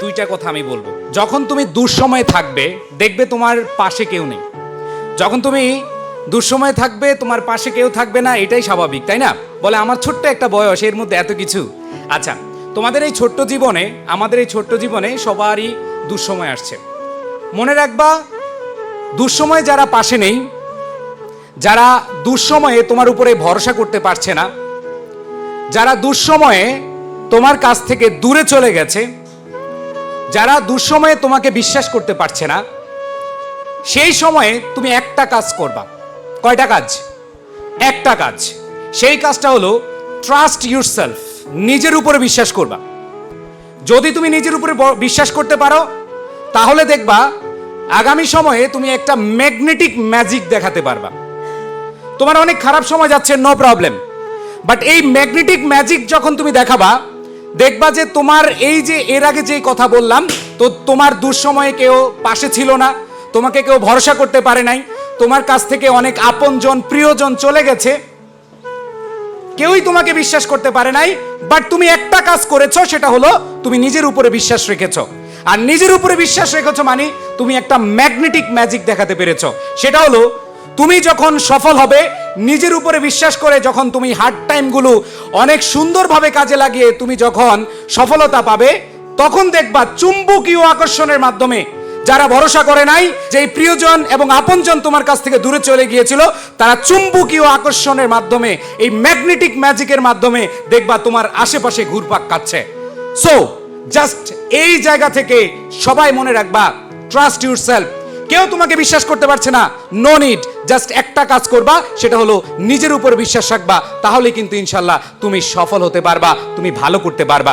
দুইটা কথা আমি বলবো। যখন তুমি দুঃসময়ে থাকবে দেখবে তোমার পাশে কেউ নেই। যখন তুমি দুঃসময়ে থাকবে তোমার পাশে কেউ থাকবে না, এটাই স্বাভাবিক, তাই না? বলে আমার ছোট্ট একটা বয়স, এর মধ্যে এত কিছু। আচ্ছা, তোমাদের এই ছোট্ট জীবনে, আমাদের এই ছোট্ট জীবনে সবারই দুঃসময় আসছে। মনে রাখবা, দুঃসময়ে যারা পাশে নেই, যারা দুঃসময়ে তোমার উপরে ভরসা করতে পারছে না, যারা দুঃসময়ে তোমার কাছ থেকে দূরে চলে গেছে, যারা দুঃসময়ে তোমাকে বিশ্বাস করতে পারছে না, সেই সময়ে তুমি একটা কাজ করবা। কয়টা কাজ? একটা কাজ। সেই কাজটা হলো ট্রাস্ট ইউরসেলফ, নিজের উপরে বিশ্বাস করবা। যদি তুমি নিজের উপরে বিশ্বাস করতে পারো তাহলে দেখবা আগামী সময়ে তুমি একটা ম্যাগনেটিক ম্যাজিক দেখাতে পারবা। তোমার অনেক খারাপ সময় যাচ্ছে, নো প্রবলেম, বাট এই ম্যাগনেটিক ম্যাজিক যখন তুমি দেখাবা দেখবা যে তোমার এই যে এর আগে যে কথা বললাম, তো তোমার দুঃসময়ে কেউ পাশে ছিল না, তোমাকে কেউ ভরসা করতে পারে নাই, তোমার কাছ থেকে অনেক আপনজন প্রিয়জন চলে গেছে, কেউই তোমাকে বিশ্বাস করতে পারে নাই, বাট তুমি একটা কাজ করেছো, সেটা হলো তুমি নিজের উপরে বিশ্বাস রেখেছো। আর নিজের উপরে বিশ্বাস রেখেছো মানে তুমি একটা ম্যাগনেটিক ম্যাজিক দেখাতে পেরেছো। সেটা হলো তুমি যখন সফল হবে, নিজের উপরে বিশ্বাস করে যখন তুমি হার্ড টাইমগুলো অনেক সুন্দরভাবে কাজে লাগিয়ে তুমি যখন সফলতা পাবে, তখন দেখবা চুম্বকীয় আকর্ষণের মাধ্যমে যারা ভরসা করে নাই, যে প্রিয়জন এবং আপনজন তোমার কাছ থেকে দূরে চলে গিয়েছিল, তারা চুম্বকীয় আকর্ষণের মাধ্যমে, এই ম্যাগনেটিক ম্যাজিকের মাধ্যমে দেখবা তোমার আশেপাশে ঘুরপাক খাচ্ছে। সো জাস্ট এই জায়গা থেকে সবাই মনে রাখবা, ট্রাস্ট ইউরসেলফ। কেউ তোমাকে বিশ্বাস করতে পারছে না, নো নিড, জাস্ট একটা কাজ করবা, সেটা হলো নিজের উপর বিশ্বাস রাখবা। তাহলে কিন্তু ইনশাল্লাহ তুমি সফল হতে পারবা, তুমি ভালো করতে পারবা।